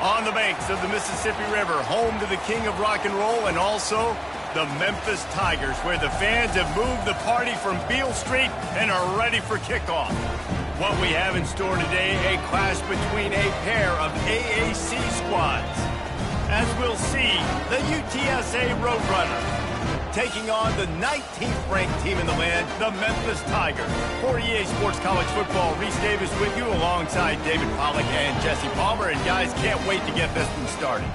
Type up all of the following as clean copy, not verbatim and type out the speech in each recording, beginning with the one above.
On the banks of the Mississippi River, home to the king of rock and roll and also the Memphis Tigers, where the fans have moved the party from Beale Street and are ready for kickoff. What we have in store today, a clash between a pair of AAC squads. As we'll see, the UTSA Roadrunners taking on the 19th ranked team in the land, the Memphis Tigers. For EA Sports College Football, Reese Davis with you alongside David Pollack and Jesse Palmer. And guys, can't wait to get this one started.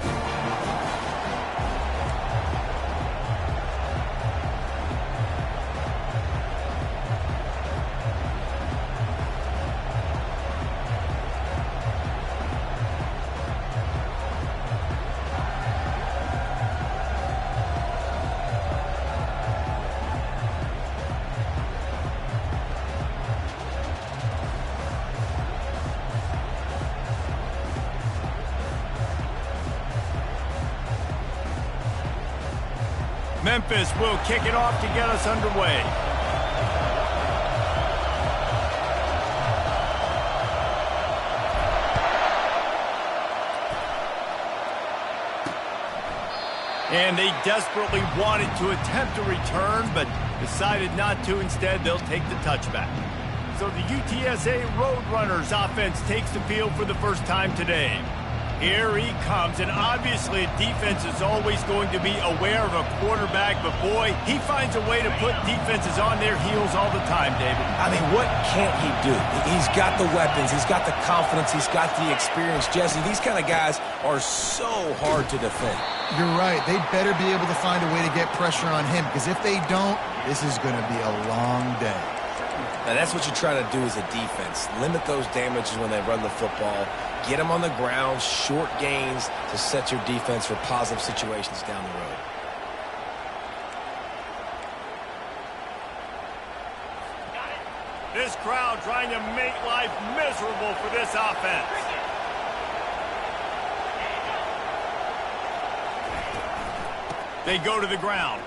Memphis will kick it off to get us underway. And they desperately wanted to attempt a return, but decided not to. Instead, they'll take the touchback. So the UTSA Roadrunners offense takes the field for the first time today. Here he comes, and obviously defense is always going to be aware of a quarterback, but boy, he finds a way to put defenses on their heels all the time, David. I mean, what can't he do? He's got the weapons, he's got the confidence, he's got the experience. Jesse, these kind of guys are so hard to defend. You're right. They better be able to find a way to get pressure on him, because if they don't, this is going to be a long day. Now, that's what you try to do as a defense. Limit those damages when they run the football. Get them on the ground, short gains to set your defense for positive situations down the road. This crowd trying to make life miserable for this offense. They go to the ground.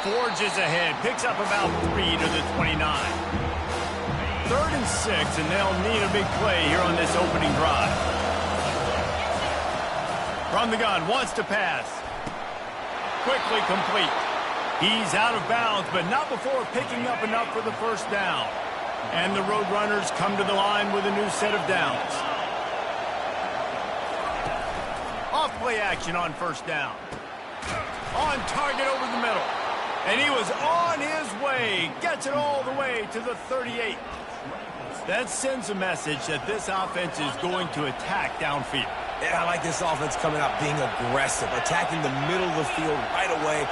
Forges ahead, picks up about 3 to the 29. 3rd and 6, and they'll need a big play here on this opening drive. From the gun, wants to pass. Quickly complete. He's out of bounds, but not before picking up enough for the first down. And the Roadrunners come to the line with a new set of downs. Off play action on first down. On target over the middle. And he was on his way. Gets it all the way to the 38. That sends a message that this offense is going to attack downfield. Yeah, I like this offense coming out being aggressive, attacking the middle of the field right away,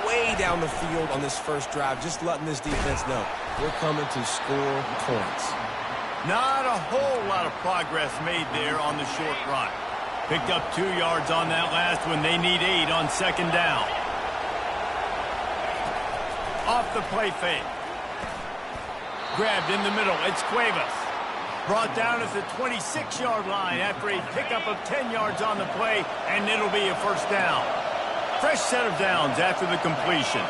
way down the field on this first drive, just letting this defense know we're coming to score points. Not a whole lot of progress made there on the short run. Picked up 2 yards on that last one. They need 8 on second down. Off the play fake. Grabbed in the middle. It's Cuevas. Brought down at the 26-yard line after a pickup of 10 yards on the play, and it'll be a first down. Fresh set of downs after the completion.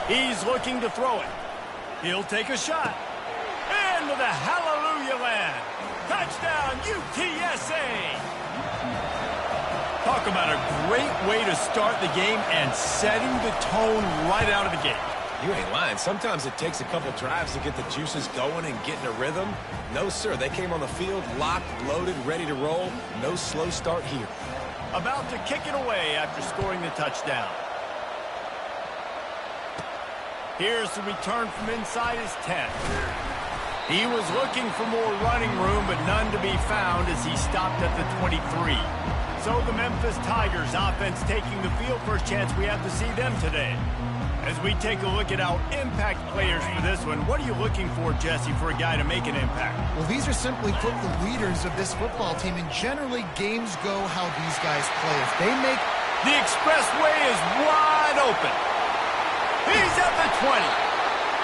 He's looking to throw it. He'll take a shot. Into the hallelujah land. Touchdown, UTSA! Talk about a great way to start the game and setting the tone right out of the gate. You ain't lying. Sometimes it takes a couple drives to get the juices going and get in a rhythm. No, sir. They came on the field, locked, loaded, ready to roll. No slow start here. About to kick it away after scoring the touchdown. Here's the return from inside his 10. He was looking for more running room, but none to be found as he stopped at the 23. So the Memphis Tigers offense taking the field. First chance we have to see them today. As we take a look at our impact players for this one, what are you looking for, Jesse, for a guy to make an impact? Well, these are simply put the leaders of this football team, and generally games go how these guys play. If they make... The expressway is wide open. He's at the 20.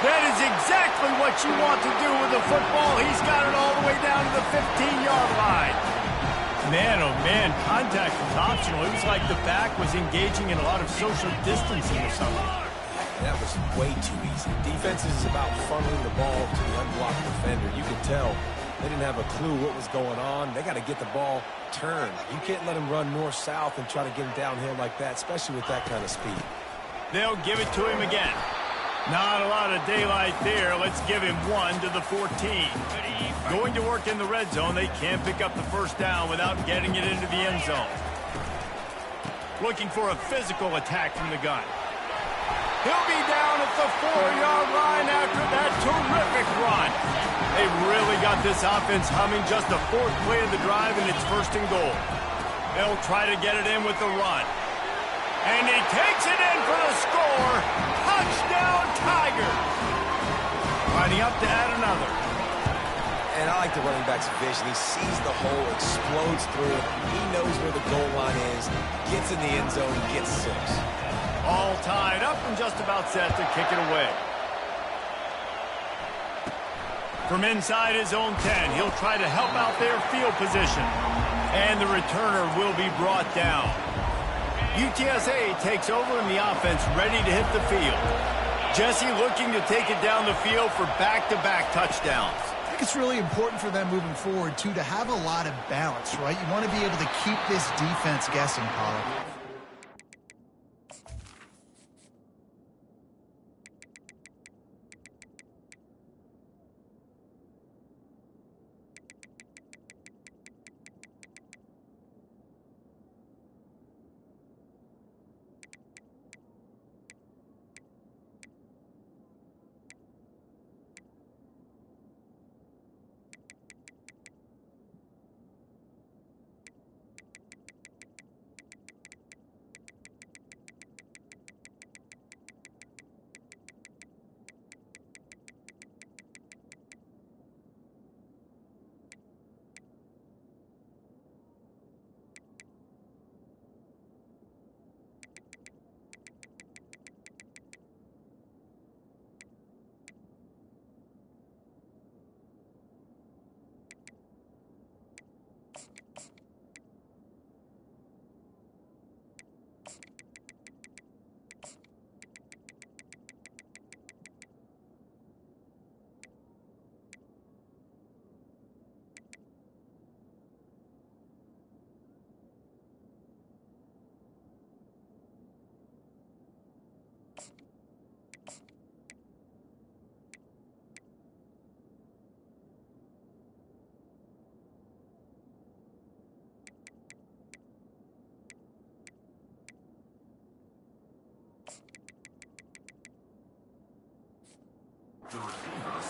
That is exactly what you want to do with the football. He's got it all the way down to the 15-yard line. Man, oh man, contact was optional. It was like the back was engaging in a lot of social distancing or something. That was way too easy. Defense is about funneling the ball to the unblocked defender. You can tell They didn't have a clue what was going on. They got to get the ball turned. You can't let him run north-south and try to get him downhill like that, especially with that kind of speed. They'll give it to him again. Not a lot of daylight there. Let's give him 1 to the 14. Going to work in the red zone. They can't pick up the first down without getting it into the end zone. Looking for a physical attack from the gun. He'll be down at the 4-yard line after that terrific run. They really got this offense humming. Just the 4th play of the drive, and it's 1st and goal. They'll try to get it in with the run. And he takes it in for the score. Touchdown, Tigers. Lining up to add another. And I like the running back's vision. He sees the hole, explodes through it. He knows where the goal line is, gets in the end zone, gets 6. All tied up and just about set to kick it away. From inside his own 10, he'll try to help out their field position. And the returner will be brought down. UTSA takes over in the offense, ready to hit the field. Jesse looking to take it down the field for back-to-back touchdowns. I think it's really important for them moving forward, too, to have a lot of balance, right? You want to be able to keep this defense guessing, Pollard.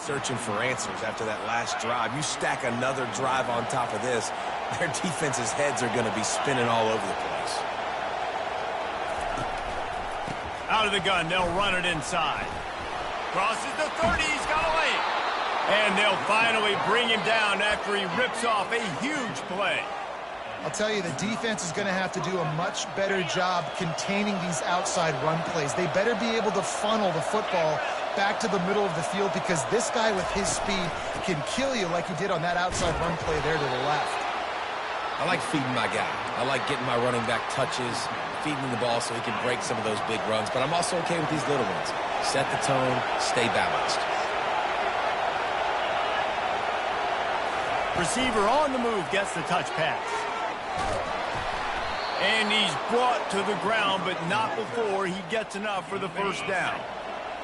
Searching for answers after that last drive. You stack another drive on top of this, their defense's heads are going to be spinning all over the place. Out of the gun, they'll run it inside. Crosses the 30, he's got a lane. And they'll finally bring him down after he rips off a huge play. I'll tell you, the defense is going to have to do a much better job containing these outside run plays. They better be able to funnel the football back to the middle of the field, because this guy with his speed can kill you like he did on that outside run play there to the left. I like feeding my guy. I like getting my running back touches, feeding him the ball so he can break some of those big runs, but I'm also okay with these little ones. Set the tone, stay balanced. Receiver on the move gets the touch pass. And he's brought to the ground, but not before he gets enough for the first down.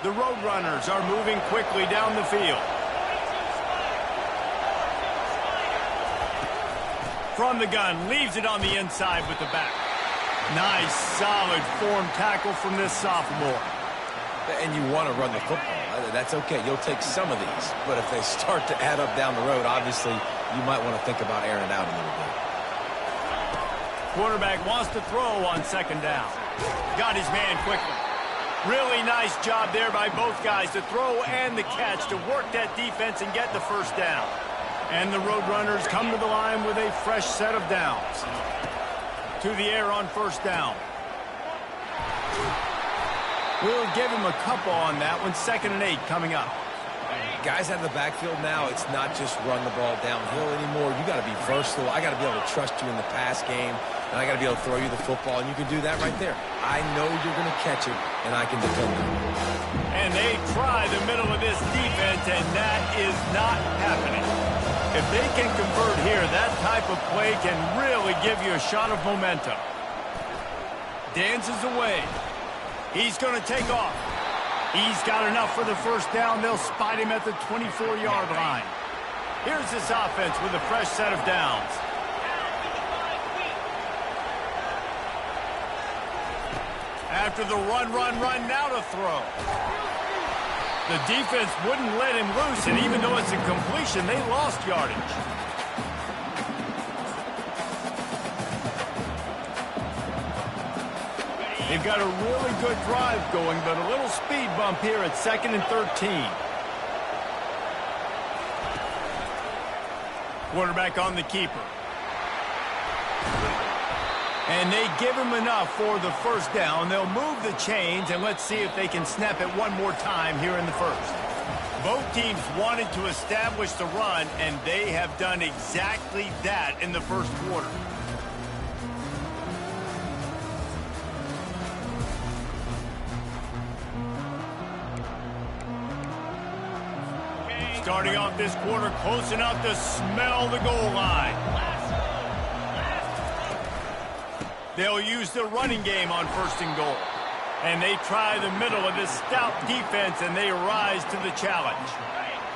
The Roadrunners are moving quickly down the field. From the gun, leaves it on the inside with the back. Nice, solid form tackle from this sophomore. And you want to run the football. That's okay. You'll take some of these. But if they start to add up down the road, obviously, you might want to think about airing it out a little bit. Quarterback wants to throw on second down. Got his man quickly. Really nice job there by both guys, to throw and the catch, to work that defense and get the first down. And the Roadrunners come to the line with a fresh set of downs. To the air on first down. We'll give him a couple on that one. 2nd and 8 coming up. Guys out of the backfield now, it's not just run the ball downhill anymore. You got to be versatile. I got to be able to trust you in the pass game, and I got to be able to throw you the football, and you can do that right there. I know you're going to catch it, and I can defend it. And they try the middle of this defense, and that is not happening. If they can convert here, that type of play can really give you a shot of momentum. Dances away. He's going to take off. He's got enough for the first down. They'll spot him at the 24-yard line. Here's this offense with a fresh set of downs. After the run, now to throw. The defense wouldn't let him loose, and even though it's a completion, they lost yardage. They've got a really good drive going, but a little speed bump here at 2nd and 13. Quarterback on the keeper. And they give him enough for the first down. They'll move the chains, and let's see if they can snap it one more time here in the first. Both teams wanted to establish the run, and they have done exactly that in the first quarter. Starting off this quarter close enough to smell the goal line. They'll use the running game on 1st and goal. And they try the middle of this stout defense, and they rise to the challenge.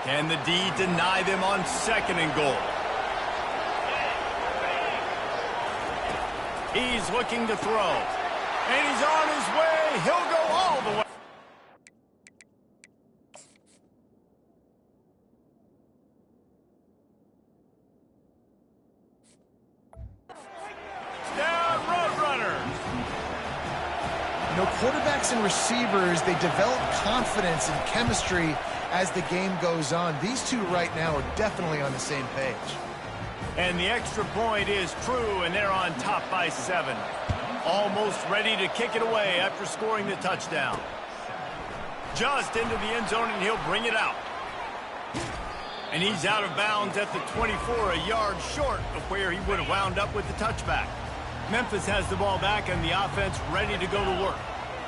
Can the D deny them on 2nd and goal? He's looking to throw. And he's on his way. He'll go all the way. Quarterbacks and receivers, they develop confidence and chemistry as the game goes on. These two right now are definitely on the same page. And the extra point is true, and they're on top by 7. Almost ready to kick it away after scoring the touchdown. Just into the end zone, and he'll bring it out. And he's out of bounds at the 24, a yard short of where he would have wound up with the touchback. Memphis has the ball back, and the offense ready to go to work.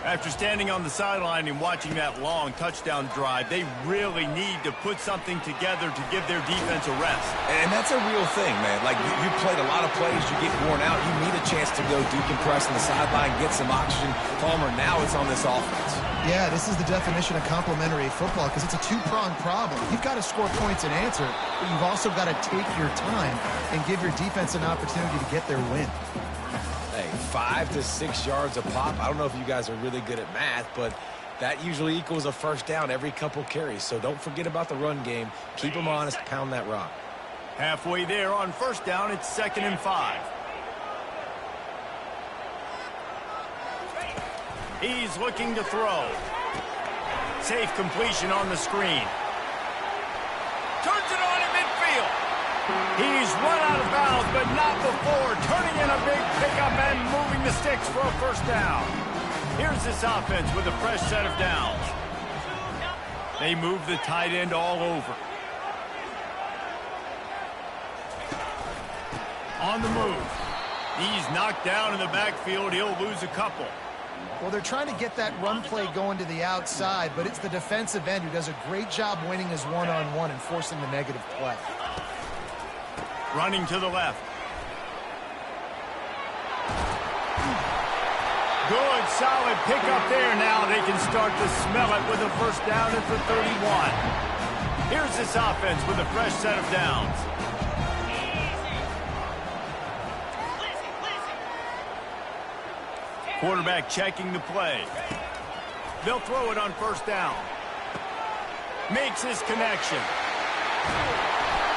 After standing on the sideline and watching that long touchdown drive, they really need to put something together to give their defense a rest. And that's a real thing, man. Like, you played a lot of plays, you get worn out, you need a chance to go decompress on the sideline, get some oxygen. Palmer, now it's on this offense. Yeah, this is the definition of complementary football because it's a two-pronged problem. You've got to score points and answer, but you've also got to take your time and give your defense an opportunity to get their win. Hey, 5 to 6 yards a pop. I don't know if you guys are really good at math, but that usually equals a first down every couple carries. So don't forget about the run game. Keep them honest, pound that rock. Halfway there on 1st down, it's 2nd and 5. He's looking to throw. Safe completion on the screen. Turns it on in midfield. He's run out of bounds, but not before. Turning in a big pickup and moving the sticks for a first down. Here's this offense with a fresh set of downs. They move the tight end all over. On the move. He's knocked down in the backfield. He'll lose a couple. Well, they're trying to get that run play going to the outside, but it's the defensive end who does a great job winning his one-on-one and forcing the negative play. Running to the left. Good, solid pickup there. Now they can start to smell it with a first down at the 31. Here's this offense with a fresh set of downs. Quarterback checking the play. They'll throw it on first down. Makes his connection.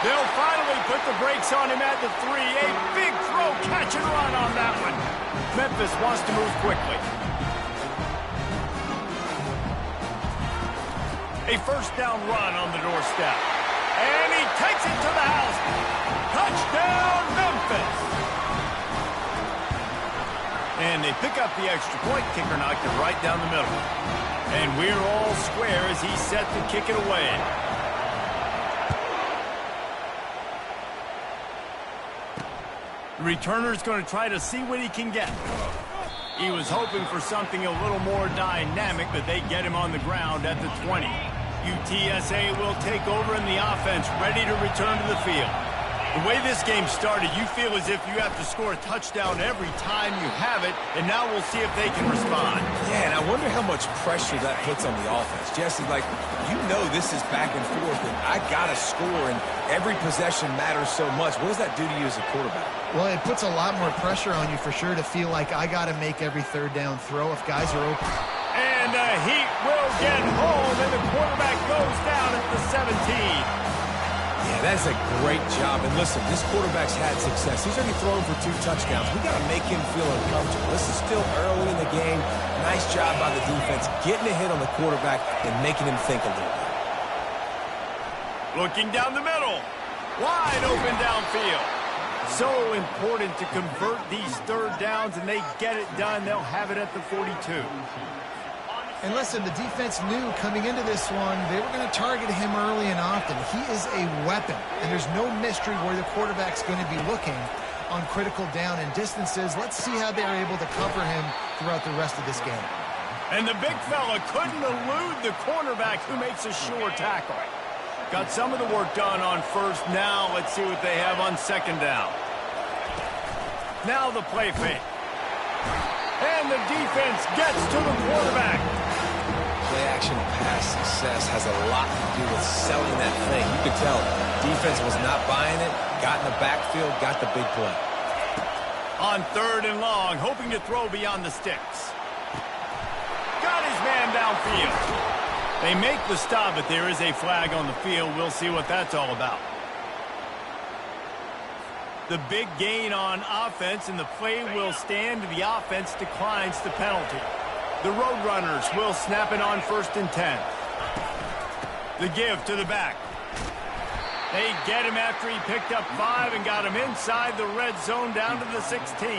They'll finally put the brakes on him at the 3. A big throw, catch and run on that one. Memphis wants to move quickly. A first down run on the doorstep. And he takes it to the house. Touchdown, Memphis. And they pick up the extra point. Kicker knocked it right down the middle. And we're all square as he's set to kick it away. The returner's going to try to see what he can get. He was hoping for something a little more dynamic, but they get him on the ground at the 20. UTSA will take over in the offense, ready to return to the field. The way this game started, you feel as if you have to score a touchdown every time you have it, and now we'll see if they can respond. Yeah, and I wonder how much pressure that puts on the offense. Jesse, like, you know this is back and forth, and I got to score, and every possession matters so much. What does that do to you as a quarterback? Well, it puts a lot more pressure on you for sure to feel like I got to make every third down throw if guys are open. And the Heat will get home, and the quarterback goes down at the 17. Yeah, that's a great job. And listen, this quarterback's had success. He's already thrown for 2 touchdowns. We got to make him feel uncomfortable. This is still early in the game. Nice job by the defense, getting a hit on the quarterback and making him think a little bit. Looking down the middle. Wide open downfield. So important to convert these third downs, and they get it done. They'll have it at the 42. And listen, the defense knew coming into this one, they were going to target him early and often. He is a weapon, and there's no mystery where the quarterback's going to be looking on critical down and distances. Let's see how they're able to cover him throughout the rest of this game. And the big fella couldn't elude the cornerback, who makes a sure tackle. Got some of the work done on first. Now let's see what they have on second down. Now the play fake. And the defense gets to the quarterback. Play-action pass success has a lot to do with selling that thing. You could tell defense was not buying it, got in the backfield, got the big play. On third and long, hoping to throw beyond the sticks. Got his man downfield. They make the stop, but there is a flag on the field. We'll see what that's all about. The big gain on offense, and the play will stand. The offense declines the penalty. The Roadrunners will snap it on first and 10. The give to the back. They get him after he picked up 5 and got him inside the red zone down to the 16.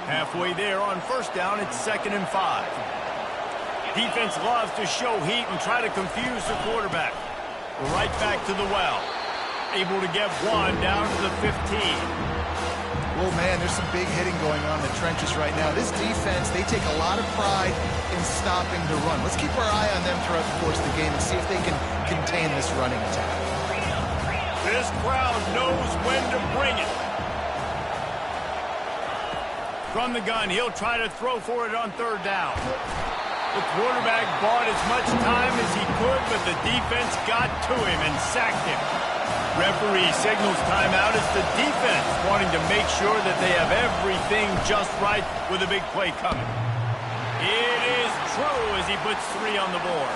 Halfway there on first down, it's 2nd and 5. Defense loves to show heat and try to confuse the quarterback. Right back to the well. Able to get 1 down to the 15. Oh, man, there's some big hitting going on in the trenches right now. This defense, they take a lot of pride in stopping the run. Let's keep our eye on them throughout the course of the game and see if they can contain this running attack. This crowd knows when to bring it. From the gun, he'll try to throw for it on third down. The quarterback bought as much time as he could, but the defense got to him and sacked him. Referee signals timeout as the defense wanting to make sure that they have everything just right with a big play coming. It is true as he puts 3 on the board.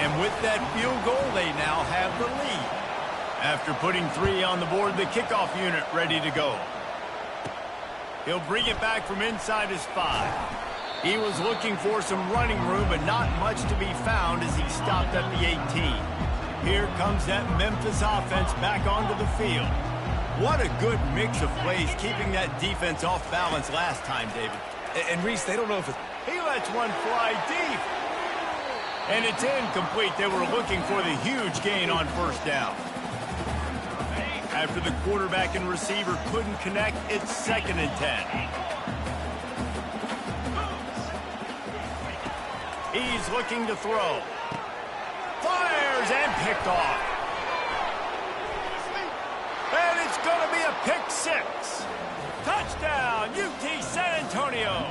And with that field goal, they now have the lead. After putting 3 on the board, the kickoff unit ready to go. He'll bring it back from inside his 5. He was looking for some running room, but not much to be found as he stopped at the 18. Here comes that Memphis offense back onto the field. What a good mix of plays, keeping that defense off balance last time, David. And Reese, they don't know if it's... He lets one fly deep. And it's incomplete. They were looking for the huge gain on first down. After the quarterback and receiver couldn't connect, it's 2nd and 10. He's looking to throw. Fires and picked off. And it's going to be a pick 6. Touchdown, UT San Antonio.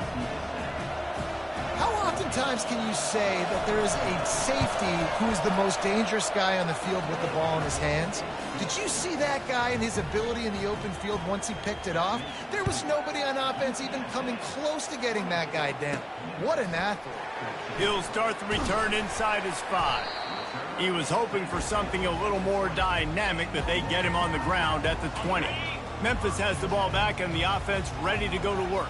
How oftentimes can you say that there is a safety who is the most dangerous guy on the field with the ball in his hands? Did you see that guy and his ability in the open field once he picked it off? There was nobody on offense even coming close to getting that guy down. What an athlete. He'll start the return inside his 5. He was hoping for something a little more dynamic, but they get him on the ground at the 20. Memphis has the ball back and the offense ready to go to work.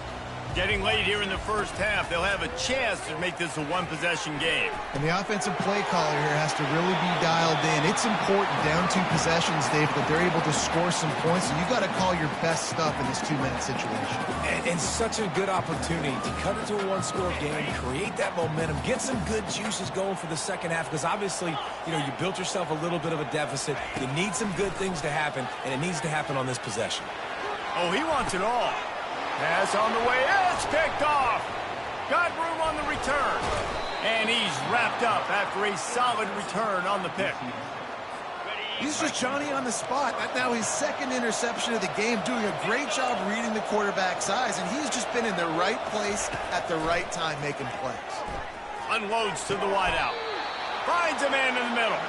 Getting late here in the first half, they'll have a chance to make this a one-possession game. And the offensive play caller here has to really be dialed in. It's important down 2 possessions, Dave, that they're able to score some points. So you've got to call your best stuff in this 2-minute situation. And such a good opportunity to cut into a 1-score game, create that momentum, get some good juices going for the second half, because obviously, you know, you built yourself a little bit of a deficit. You need some good things to happen, and it needs to happen on this possession. Oh, he wants it all. Pass on the way. It's picked off. Got room on the return. And he's wrapped up after a solid return on the pick. He's just Johnny on the spot. That's now his second interception of the game, doing a great job reading the quarterback's eyes, and he's just been in the right place at the right time making plays. Unloads to the wideout. Finds a man in the middle.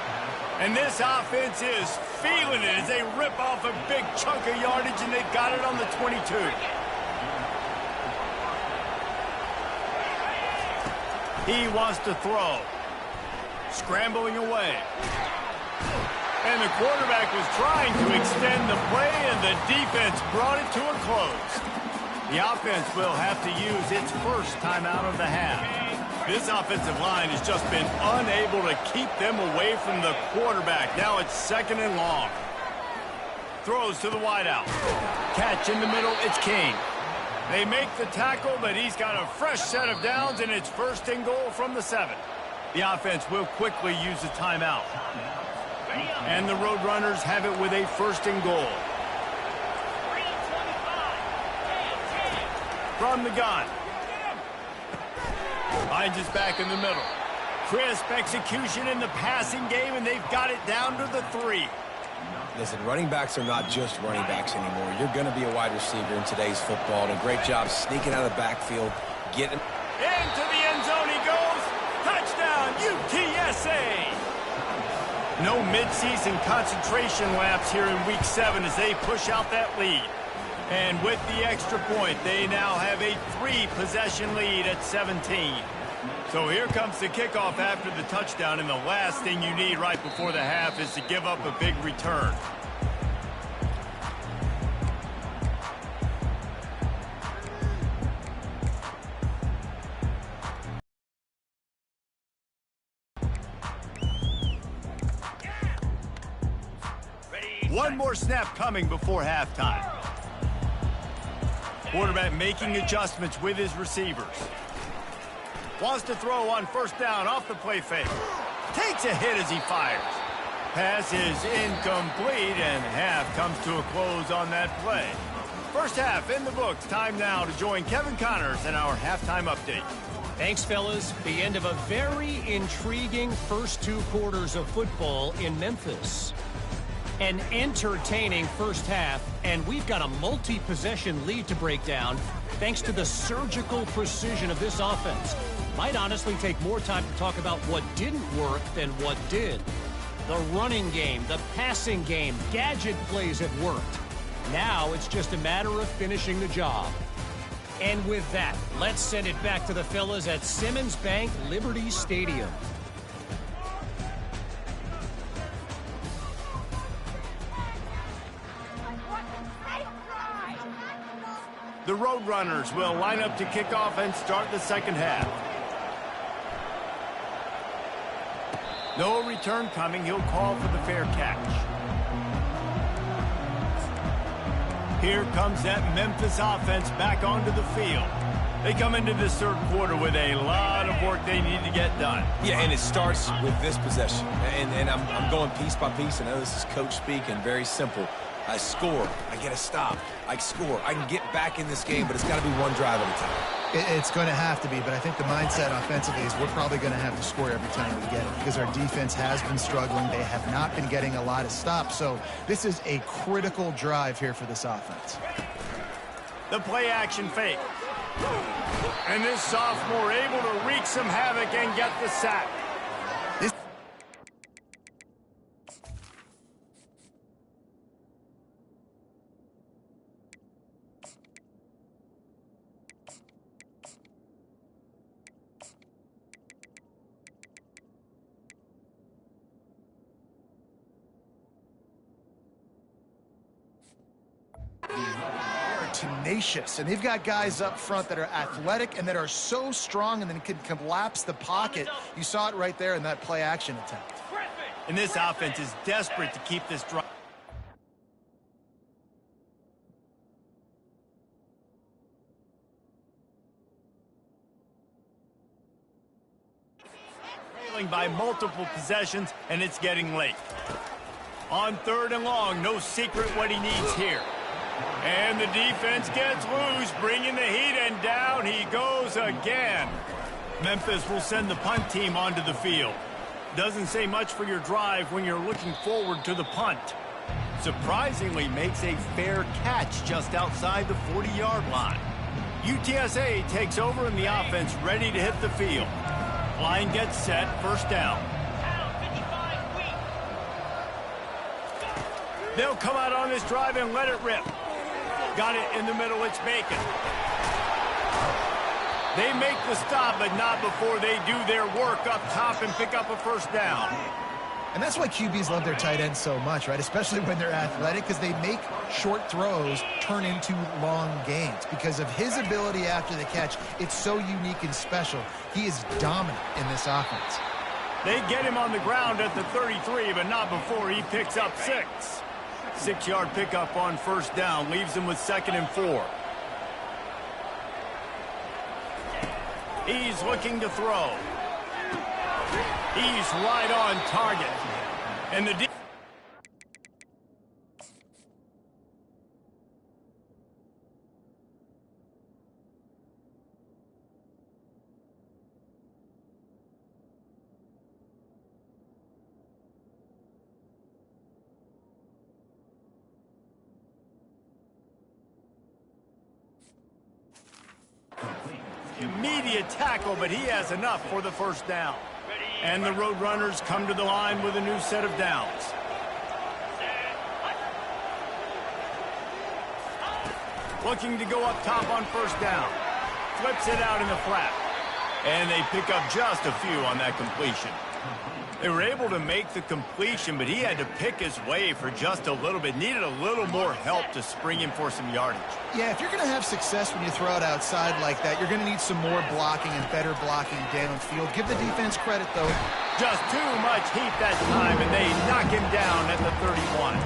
And this offense is feeling it as they rip off a big chunk of yardage, and they've got it on the 22. He wants to throw. Scrambling away. And the quarterback was trying to extend the play, and the defense brought it to a close. The offense will have to use its first timeout of the half. This offensive line has just been unable to keep them away from the quarterback. Now it's 2nd and long. Throws to the wideout. Catch in the middle, it's King. They make the tackle, but he's got a fresh set of downs, and it's 1st and goal from the 7. The offense will quickly use a timeout. And the Roadrunners have it with a 1st and goal. From the gun. Finds his back in the middle. Crisp execution in the passing game, and they've got it down to the 3. Listen, running backs are not just running backs anymore. You're going to be a wide receiver in today's football, and a great job sneaking out of the backfield, getting into the end zone he goes. Touchdown, UTSA! No midseason concentration laps here in Week 7 as they push out that lead. And with the extra point, they now have a 3-possession lead at 17. So here comes the kickoff after the touchdown, and the last thing you need right before the half is to give up a big return. One more snap coming before halftime. Quarterback making adjustments with his receivers. Wants to throw on 1st down off the play fake. Takes a hit as he fires. Pass is incomplete, and half comes to a close on that play. First half in the books. Time now to join Kevin Connors in our halftime update. Thanks, fellas. The end of a very intriguing first 2 quarters of football in Memphis. An entertaining first half, and we've got a multi-possession lead to break down thanks to the surgical precision of this offense. Might honestly take more time to talk about what didn't work than what did. The running game, the passing game, gadget plays have worked. Now it's just a matter of finishing the job. And with that, let's send it back to the fellas at Simmons Bank Liberty Stadium. The Roadrunners will line up to kick off and start the second half. No return coming. He'll call for the fair catch. Here comes that Memphis offense back onto the field. They come into this 3rd quarter with a lot of work they need to get done. Yeah, and it starts with this possession. And I'm going piece by piece. I know this is coach speak and very simple. I score. I get a stop. I score. I can get back in this game, but it's got to be one drive at a time. It's going to have to be, but I think the mindset offensively is we're probably going to have to score every time we get it because our defense has been struggling. They have not been getting a lot of stops, so this is a critical drive here for this offense. The play action fake. And this sophomore able to wreak some havoc and get the sack. Tenacious, and they've got guys up front that are athletic and that are so strong and then can collapse the pocket. You saw it right there in that play action attempt. And this offense is desperate to keep this drive. Trailing by multiple possessions, and it's getting late. On 3rd and long, no secret what he needs here. And the defense gets loose, bringing the heat, and down he goes again. Memphis will send the punt team onto the field. Doesn't say much for your drive when you're looking forward to the punt. Surprisingly makes a fair catch just outside the 40-yard line. UTSA takes over and the offense ready to hit the field. Line gets set, first down. They'll come out on this drive and let it rip. Got it in the middle, it's Bacon. They make the stop, but not before they do their work up top and pick up a first down. And that's why QBs love their tight ends so much, right? Especially when they're athletic, because they make short throws turn into long gains. Because of his ability after the catch, it's so unique and special. He is dominant in this offense. They get him on the ground at the 33, but not before he picks up 6. 6-yard pickup on first down leaves him with 2nd and 4. He's looking to throw. He's right on target. And the immediate tackle, but he has enough for the first down. And the Roadrunners come to the line with a new set of downs. Looking to go up top on first down. Flips it out in the flat. And they pick up just a few on that completion. They were able to make the completion, but he had to pick his way for just a little bit. Needed a little more help to spring him for some yardage. Yeah, if you're going to have success when you throw it outside like that, you're going to need some more blocking and better blocking downfield. Give the defense credit, though. Just too much heat that time, and they knock him down at the 31.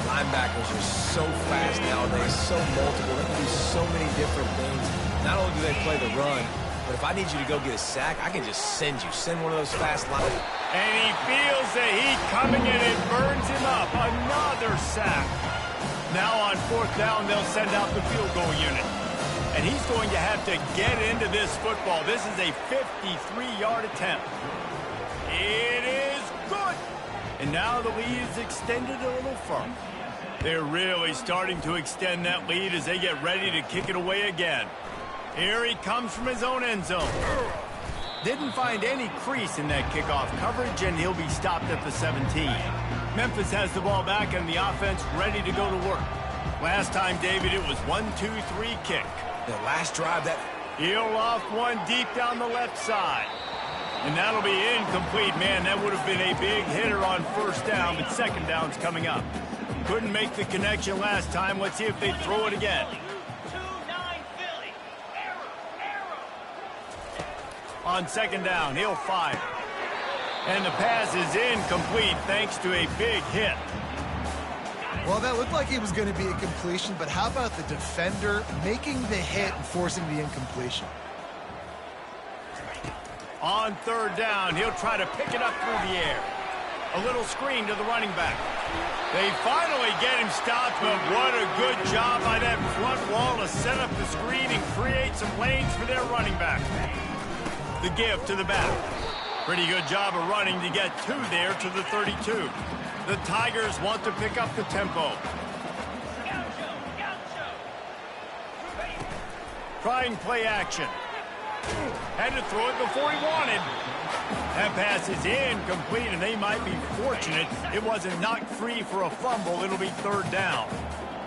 Linebackers are so fast nowadays, so multiple. They can do so many different things. Not only do they play the run, but if I need you to go get a sack, I can just send you. Send one of those fast lines. And he feels the heat coming in and burns him up. Another sack. Now on fourth down, they'll send out the field goal unit. And he's going to have to get into this football. This is a 53-yard attempt. It is good. And now the lead is extended a little further. They're really starting to extend that lead as they get ready to kick it away again. Here he comes from his own end zone. Didn't find any crease in that kickoff coverage, and he'll be stopped at the 17. Memphis has the ball back and the offense ready to go to work. Last time, David, it was 1-2-3 kick. The last drive, that... He'll off one deep down the left side. And that'll be incomplete. Man, that would have been a big hitter on first down, but second down's coming up. Couldn't make the connection last time. Let's see if they throw it again. On second down, he'll fire. And the pass is incomplete thanks to a big hit. Well, that looked like it was going to be a completion, but how about the defender making the hit and forcing the incompletion? On third down, he'll try to pick it up through the air. A little screen to the running back. They finally get him stopped, but what a good job by that front wall to set up the screen and create some lanes for their running back. The give to the back. Pretty good job of running to get two there to the 32. The Tigers want to pick up the tempo. Trying play action. Had to throw it before he wanted. That pass is incomplete, and they might be fortunate it wasn't knocked free for a fumble. It'll be third down.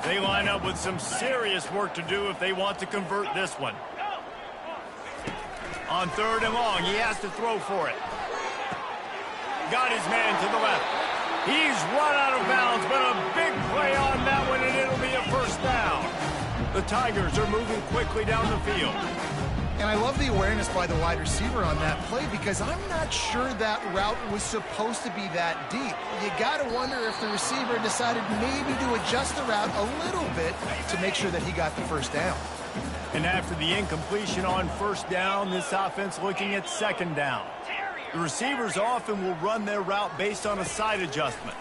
They line up with some serious work to do if they want to convert this one. On third and long, he has to throw for it. Got his man to the left. He's run out of bounds, but a big play on that one, and it'll be a first down. The Tigers are moving quickly down the field. And I love the awareness by the wide receiver on that play because I'm not sure that route was supposed to be that deep. You got to wonder if the receiver decided maybe to adjust the route a little bit to make sure that he got the first down. And after the incompletion on first down, this offense looking at second down. The receivers often will run their route based on a side adjustment.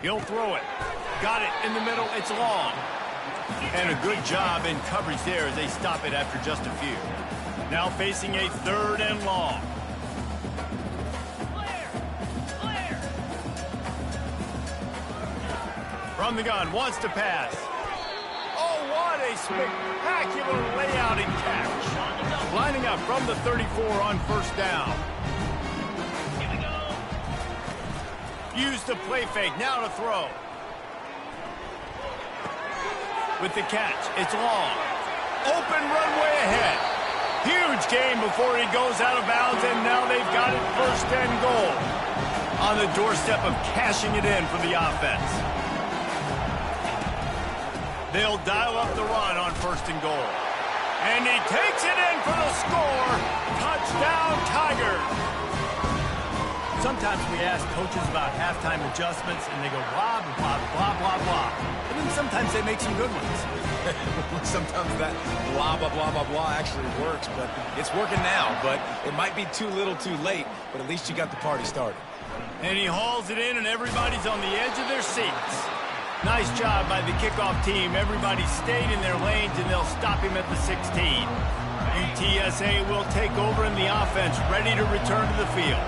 He'll throw it. Got it in the middle. It's long. And a good job in coverage there as they stop it after just a few. Now facing a 3rd and long. From the gun, wants to pass. Oh, what a spectacular layout and catch. Lining up from the 34 on 1st down. Use the play fake, now to throw. With the catch, it's long. Open runway ahead. Huge gain before he goes out of bounds, and now they've got it 1st and goal. On the doorstep of cashing it in for the offense. They'll dial up the run on 1st and goal. And he takes it in for the score. Touchdown, Tigers. Sometimes we ask coaches about halftime adjustments, and they go blah, blah, blah, blah, blah. And then sometimes they make some good ones. Sometimes that blah, blah, blah, blah, blah actually works, but it's working now. But it might be too little too late, but at least you got the party started. And he hauls it in, and everybody's on the edge of their seats. Nice job by the kickoff team. Everybody stayed in their lanes, and they'll stop him at the 16. UTSA will take over in the offense, ready to return to the field.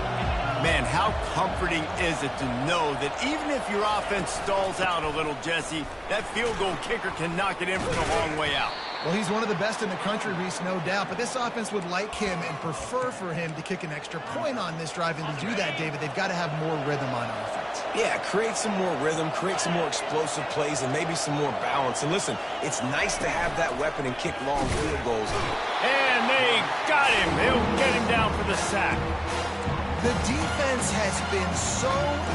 Man, how comforting is it to know that even if your offense stalls out a little, Jesse, that field goal kicker can knock it in from a long way out. Well, he's one of the best in the country, Reese, no doubt. But this offense would like him and prefer for him to kick an extra point on this drive. And to do that, David, they've got to have more rhythm on offense. Yeah, create some more rhythm, create some more explosive plays, and maybe some more balance. And listen, it's nice to have that weapon and kick long field goals. And they got him. They'll get him down for the sack. The defense has been so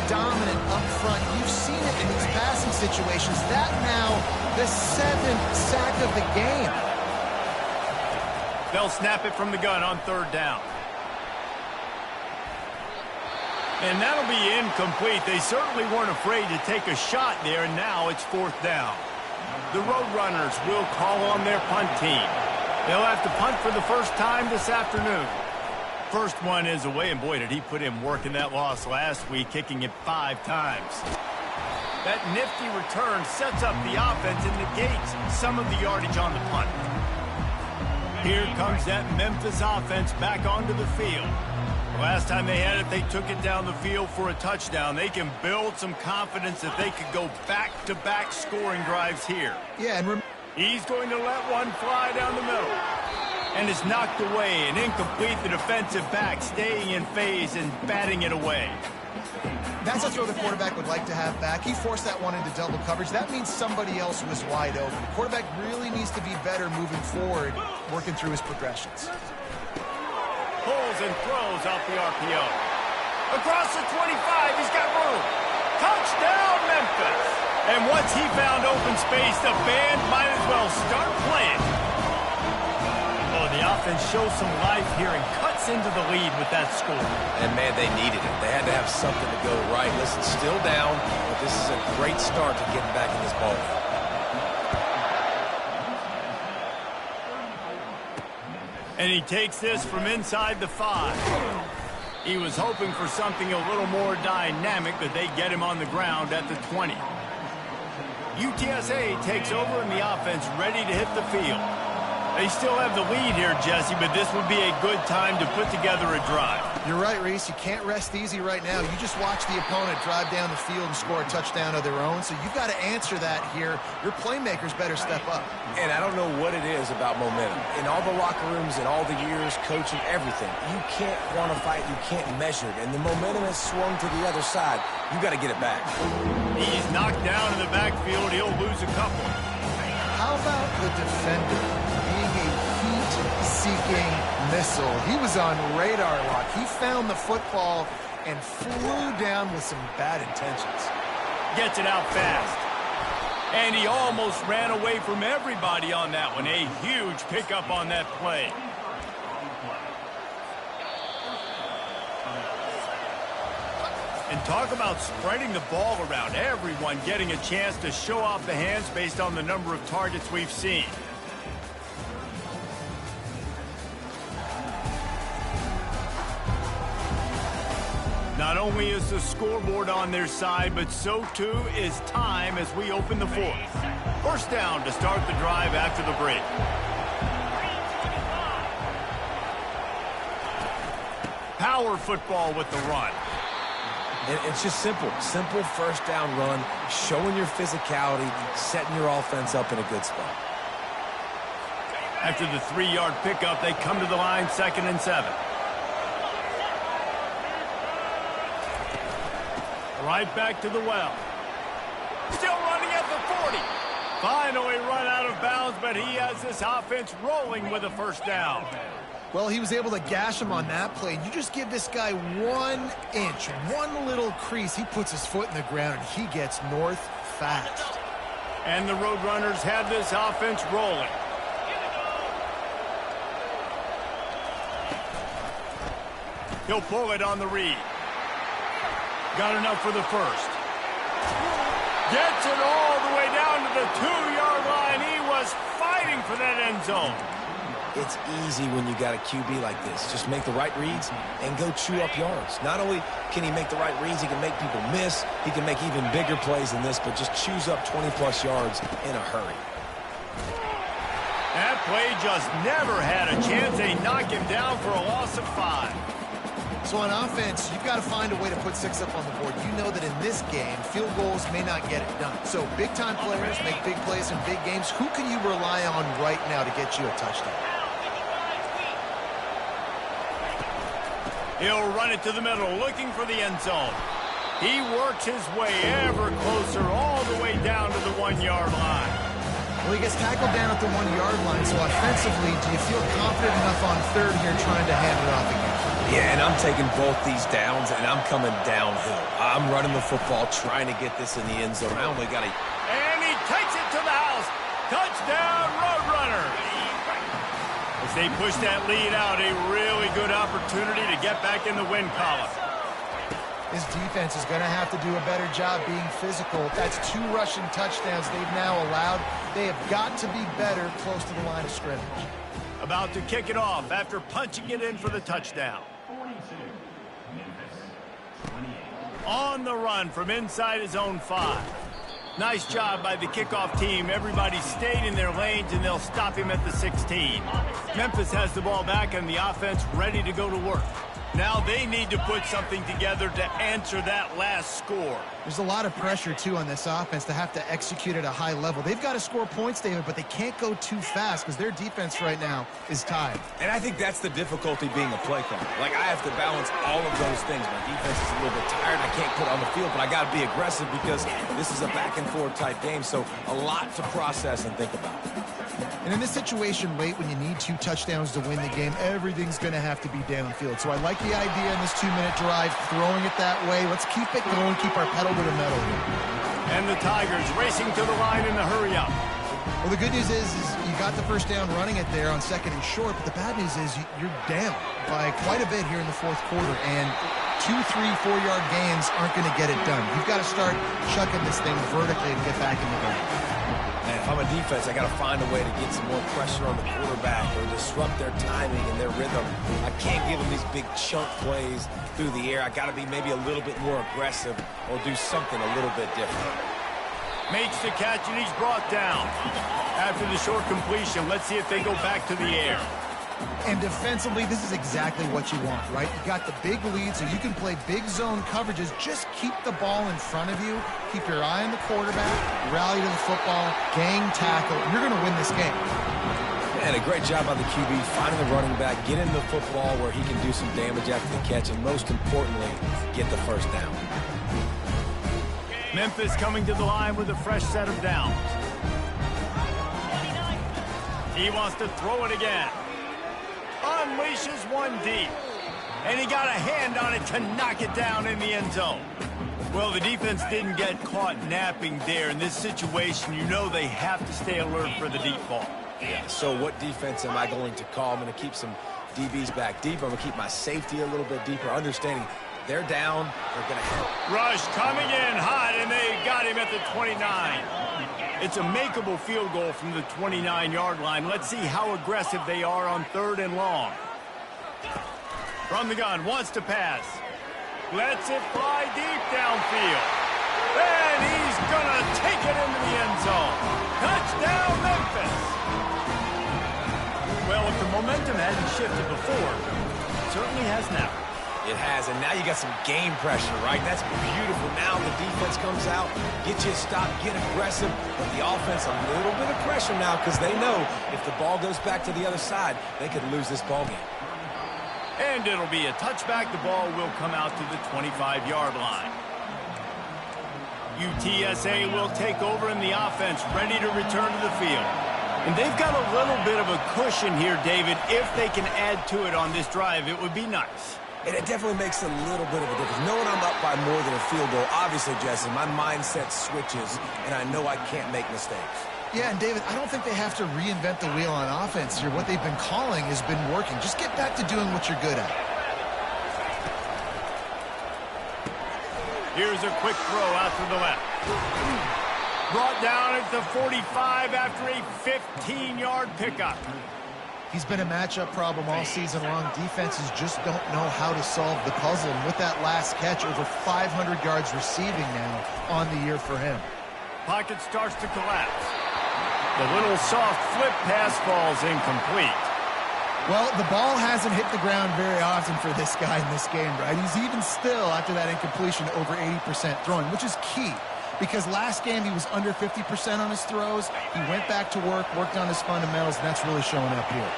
dominant up front. You've seen it in these passing situations. That now, the 7th sack of the game. They'll snap it from the gun on 3rd down. And that'll be incomplete. They certainly weren't afraid to take a shot there, and now it's 4th down. The Roadrunners will call on their punt team. They'll have to punt for the first time this afternoon. First one is away, and boy, did he put in work in that loss last week, kicking it 5 times. That nifty return sets up the offense and negates some of the yardage on the punt. Here comes that Memphis offense back onto the field. The last time they had it, they took it down the field for a touchdown. They can build some confidence that they could go back-to-back scoring drives here. Yeah, and he's going to let one fly down the middle. And it's knocked away and incomplete. The defensive back staying in phase and batting it away. That's a throw the quarterback would like to have back. He forced that one into double coverage. That means somebody else was wide open. The quarterback really needs to be better moving forward, working through his progressions. Pulls and throws out the RPO. Across the 25, he's got room. Touchdown, Memphis. And once he found open space, the band might as well start playing. The offense shows some life here and cuts into the lead with that score. And, man, they needed it. They had to have something to go right. Listen, still down, but this is a great start to getting back in this ball game. And he takes this from inside the 5. He was hoping for something a little more dynamic, but they get him on the ground at the 20. UTSA takes over in the offense, ready to hit the field. They still have the lead here, Jesse, but this would be a good time to put together a drive. You're right, Reese. You can't rest easy right now. You just watch the opponent drive down the field and score a touchdown of their own, so you've got to answer that here. Your playmakers better step up. And I don't know what it is about momentum. In all the locker rooms and all the years, coaching, everything, you can't quantify it, you can't measure it. And the momentum has swung to the other side. You got to get it back. He's knocked down in the backfield. He'll lose a couple. How about the defender being a heat-seeking missile? He was on radar lock. He found the football and flew down with some bad intentions. Gets it out fast. And he almost ran away from everybody on that one. A huge pickup on that play. And talk about spreading the ball around. Everyone getting a chance to show off the hands based on the number of targets we've seen. Not only is the scoreboard on their side, but so too is time as we open the fourth. First down to start the drive after the break. Power football with the run. And it's just simple. Simple first down run, showing your physicality, setting your offense up in a good spot. After the 3-yard pickup, they come to the line, 2nd and 7. Right back to the well. Still running at the 40. Finally run out of bounds, but he has this offense rolling with a first down. Well, he was able to gash him on that play. You just give this guy 1 inch, one little crease. He puts his foot in the ground, and he gets north fast. And the Roadrunners have this offense rolling. He'll pull it on the read. Got enough for the first. Gets it all the way down to the 2-yard line. He was fighting for that end zone. It's easy when you got a QB like this. Just make the right reads and go chew up yards. Not only can he make the right reads, he can make people miss. He can make even bigger plays than this, but just chews up 20-plus yards in a hurry. That play just never had a chance. They knock him down for a loss of 5. So on offense, you've got to find a way to put 6 up on the board. You know that in this game, field goals may not get it done. So big-time players make big plays in big games. Who can you rely on right now to get you a touchdown? He'll run it to the middle, looking for the end zone. He works his way ever closer, all the way down to the 1-yard line. Well, he gets tackled down at the 1-yard line, so offensively, do you feel confident enough on third here trying to hand it off again? Yeah, and I'm taking both these downs, and I'm coming downhill. I'm running the football, trying to get this in the end zone. I only got to... And he takes it to the house. Touchdown, Roadrunner. As they push that lead out, a really good opportunity to get back in the win column. His defense is going to have to do a better job being physical. That's 2 rushing touchdowns they've now allowed. They have got to be better close to the line of scrimmage. About to kick it off after punching it in for the touchdown. On the run from inside his own 5. Nice job by the kickoff team. Everybody stayed in their lanes, and they'll stop him at the 16. Memphis has the ball back and the offense ready to go to work. Now they need to put something together to answer that last score. There's a lot of pressure, too, on this offense to have to execute at a high level. They've got to score points, David, but they can't go too fast because their defense right now is tied. And I think that's the difficulty being a play caller. Like, I have to balance all of those things. My defense is a little bit tired. I can't put on the field, but I got to be aggressive because this is a back-and-forth type game, so a lot to process and think about. And in this situation late when you need 2 touchdowns to win the game, everything's going to have to be downfield. So I like the idea in this 2-minute drive, throwing it that way. Let's keep it going, keep our pedal to the metal. And the Tigers racing to the line in the hurry-up. Well, the good news is you got the first down running it there on 2nd and short, but the bad news is you're down by quite a bit here in the 4th quarter, and 2, 3, 4-yard gains aren't going to get it done. You've got to start chucking this thing vertically and get back in the game. Man, if I'm a defense, I got to find a way to get some more pressure on the quarterback or disrupt their timing and their rhythm. I can't give them these big chunk plays through the air. I got to be maybe a little bit more aggressive or do something a little bit different. Makes the catch, and he's brought down. After the short completion, let's see if they go back to the air. And defensively, this is exactly what you want, right? You got the big lead, so you can play big zone coverages. Just keep the ball in front of you. Keep your eye on the quarterback. Rally to the football. Gang tackle. You're going to win this game. And a great job by the QB, finding the running back, getting the football where he can do some damage after the catch, and most importantly, get the first down. Memphis coming to the line with a fresh set of downs. He wants to throw it again. Unleashes one deep. And he got a hand on it to knock it down in the end zone. Well, the defense didn't get caught napping there. In this situation, you know they have to stay alert for the deep ball. Yeah, so what defense am I going to call? I'm going to keep some DBs back deep. I'm going to keep my safety a little bit deeper, understanding they're down, they're going to help. Rush coming in hot, and they got him at the 29. It's a makeable field goal from the 29-yard line. Let's see how aggressive they are on 3rd and long. From the gun, wants to pass. Lets it fly deep downfield. And he's going to take it into the end zone. Touchdown, Memphis. Well, if the momentum hasn't shifted before, it certainly has now. It has, and now you got some game pressure, right? That's beautiful. Now the defense comes out, get you a stop, get aggressive, but the offense a little bit of pressure now because they know if the ball goes back to the other side, they could lose this ball game. And it'll be a touchback. The ball will come out to the 25-yard line. UTSA will take over in the offense, ready to return to the field. And they've got a little bit of a cushion here, David. If they can add to it on this drive, it would be nice. And it definitely makes a little bit of a difference. Knowing I'm up by more than a field goal, obviously, Jesse, my mindset switches, and I know I can't make mistakes. Yeah, and David, I don't think they have to reinvent the wheel on offense here. What they've been calling has been working. Just get back to doing what you're good at. Here's a quick throw out to the left. Brought down at the 45 after a 15-yard pickup. He's been a matchup problem all season long. Defenses just don't know how to solve the puzzle. And with that last catch, over 500 yards receiving now on the year for him. Pocket starts to collapse. The little soft flip pass falls incomplete. Well, the ball hasn't hit the ground very often for this guy in this game, right? He's even still, after that incompletion, over 80% throwing, which is key. Because last game he was under 50% on his throws. He went back to work, worked on his fundamentals, and that's really showing up here.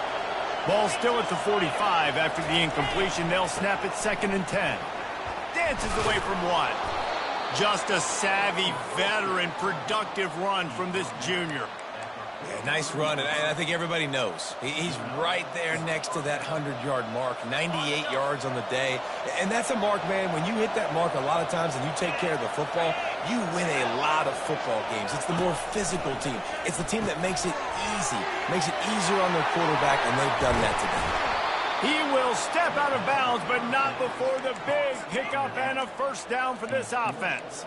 Ball still at the 45 after the incompletion. They'll snap it 2nd and 10. Dances away from one. Just a savvy, veteran, productive run from this junior. Yeah, nice run, and I think everybody knows. He's right there next to that 100-yard mark, 98 yards on the day. And that's a mark, man. When you hit that mark a lot of times and you take care of the football, you win a lot of football games. It's the more physical team. It's the team that makes it easy, makes it easier on their quarterback, and they've done that today. He will step out of bounds, but not before the big pickup and a first down for this offense.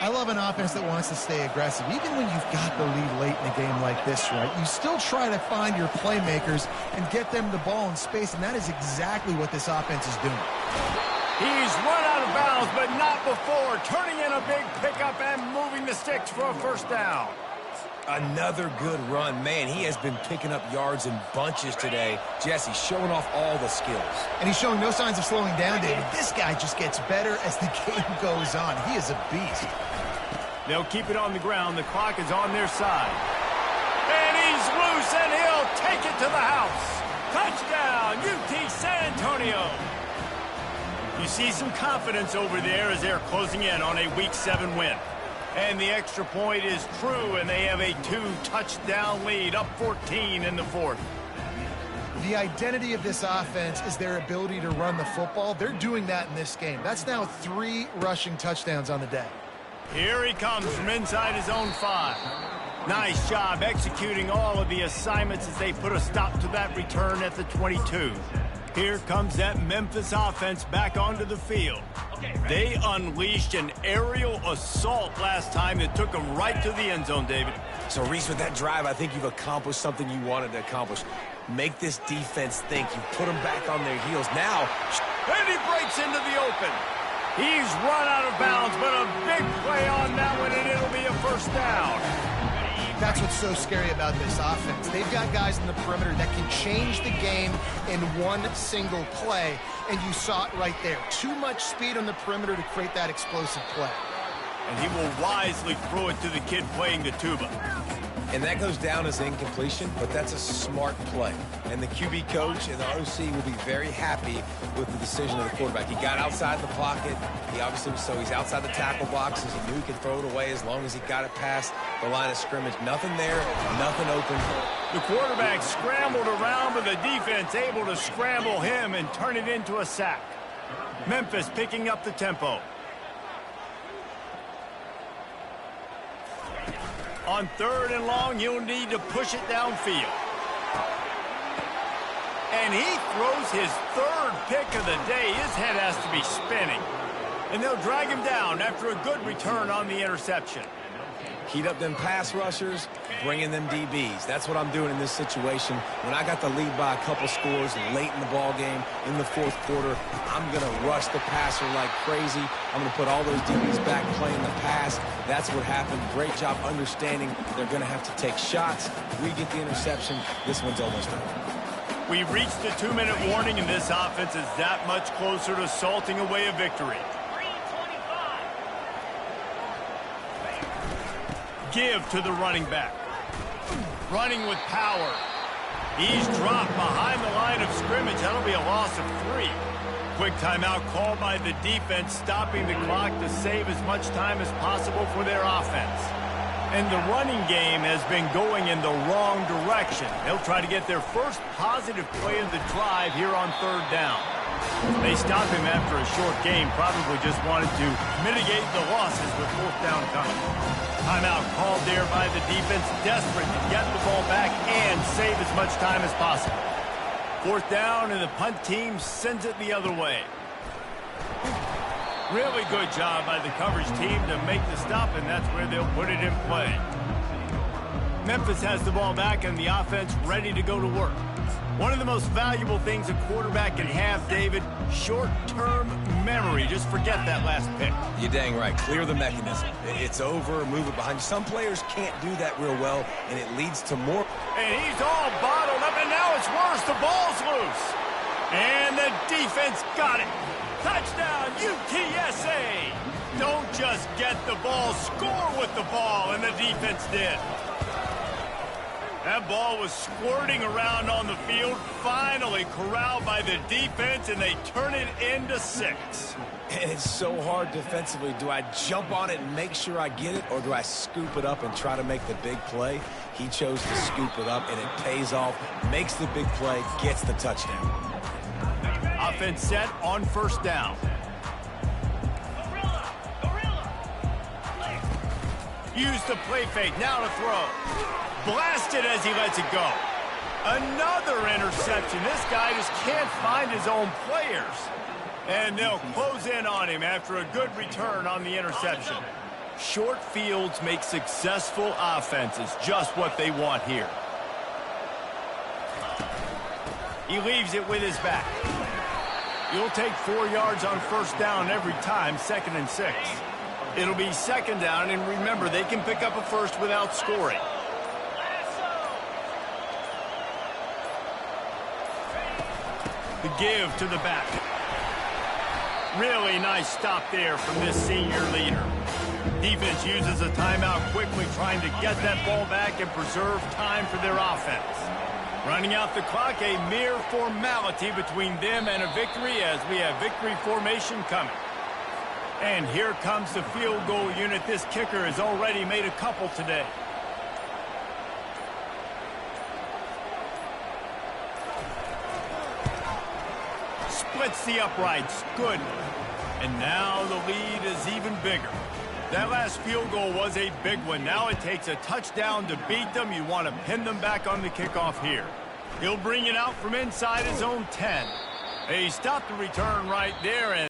I love an offense that wants to stay aggressive. Even when you've got the lead late in a game like this, right, you still try to find your playmakers and get them the ball in space, and that is exactly what this offense is doing. He's run out of bounds, but not before turning in a big pickup and moving the sticks for a first down. Another good run. Man, he has been picking up yards in bunches today. Jesse showing off all the skills. And he's showing no signs of slowing down, David. This guy just gets better as the game goes on. He is a beast. They'll keep it on the ground. The clock is on their side. And he's loose, and he'll take it to the house. Touchdown, UT San Antonio. You see some confidence over there as they're closing in on a Week 7 win. And the extra point is true, and they have a 2-touchdown lead, up 14 in the 4th. The identity of this offense is their ability to run the football. They're doing that in this game. That's now 3 rushing touchdowns on the day. Here he comes from inside his own 5. Nice job executing all of the assignments as they put a stop to that return at the 22. Here comes that Memphis offense back onto the field. They unleashed an aerial assault last time that took them right to the end zone, David. So, Reese, with that drive, I think you've accomplished something you wanted to accomplish. Make this defense think. You put them back on their heels. Now, and he breaks into the open. He's run out of bounds, but a big play on that one, and it'll be a first down. That's what's so scary about this offense. They've got guys in the perimeter that can change the game in one single play, and you saw it right there. Too much speed on the perimeter to create that explosive play. And he will wisely throw it to the kid playing the tuba. And that goes down as incompletion, but that's a smart play. And the QB coach and the OC will be very happy with the decision of the quarterback. He got outside the pocket. He obviously, so he's outside the tackle boxes. He knew he could throw it away as long as he got it past the line of scrimmage. Nothing there, nothing open. The quarterback scrambled around, but the defense able to scramble him and turn it into a sack. Memphis picking up the tempo. On 3rd and long, you'll need to push it downfield. And he throws his 3rd pick of the day. His head has to be spinning. And they'll drag him down after a good return on the interception. Heat up them pass rushers, bring in them DBs. That's what I'm doing in this situation. When I got the lead by a couple scores late in the ball game, in the fourth quarter, I'm going to rush the passer like crazy. I'm going to put all those DBs back playing the pass. That's what happened. Great job understanding they're going to have to take shots. We get the interception. This one's almost over. We've reached the 2-minute warning, and this offense is that much closer to salting away a victory. Give to the running back. Running with power. He's dropped behind the line of scrimmage. That'll be a loss of 3. Quick timeout called by the defense, stopping the clock to save as much time as possible for their offense. And the running game has been going in the wrong direction. They'll try to get their first positive play of the drive here on 3rd down. They stopped him after a short game, probably just wanted to mitigate the losses with 4th down coming. Timeout called there by the defense, desperate to get the ball back and save as much time as possible. 4th down, and the punt team sends it the other way. Really good job by the coverage team to make the stop, and that's where they'll put it in play. Memphis has the ball back and the offense ready to go to work. One of the most valuable things a quarterback can have, David, short-term memory. Just forget that last pick. You're dang right. Clear the mechanism. It's over, move it behind you. Some players can't do that real well, and it leads to more. And he's all bottled up, and now it's worse. The ball's loose. And the defense got it. Touchdown, UTSA. Don't just get the ball, score with the ball, and the defense did. That ball was squirting around on the field, finally corralled by the defense, and they turn it into 6. And it's so hard defensively. Do I jump on it and make sure I get it, or do I scoop it up and try to make the big play? He chose to scoop it up, and it pays off, makes the big play, gets the touchdown. Offense set on 1st down. Use the play fake, now to throw. Blasted as he lets it go. Another interception. This guy just can't find his own players. And they'll close in on him after a good return on the interception. Short fields make successful offenses just what they want here. He leaves it with his back. You'll take 4 yards on 1st down every time, 2nd and 6. It'll be 2nd down, and remember, they can pick up a first without scoring. The give to the back. Really nice stop there from this senior leader. Defense uses a timeout quickly, trying to get that ball back and preserve time for their offense. Running out the clock, a mere formality between them and a victory as we have victory formation coming. And here comes the field goal unit. This kicker has already made a couple today. Splits the uprights. Good. And now the lead is even bigger. That last field goal was a big one. Now it takes a touchdown to beat them. You want to pin them back on the kickoff here. He'll bring it out from inside his own 10. He stopped the return right there. And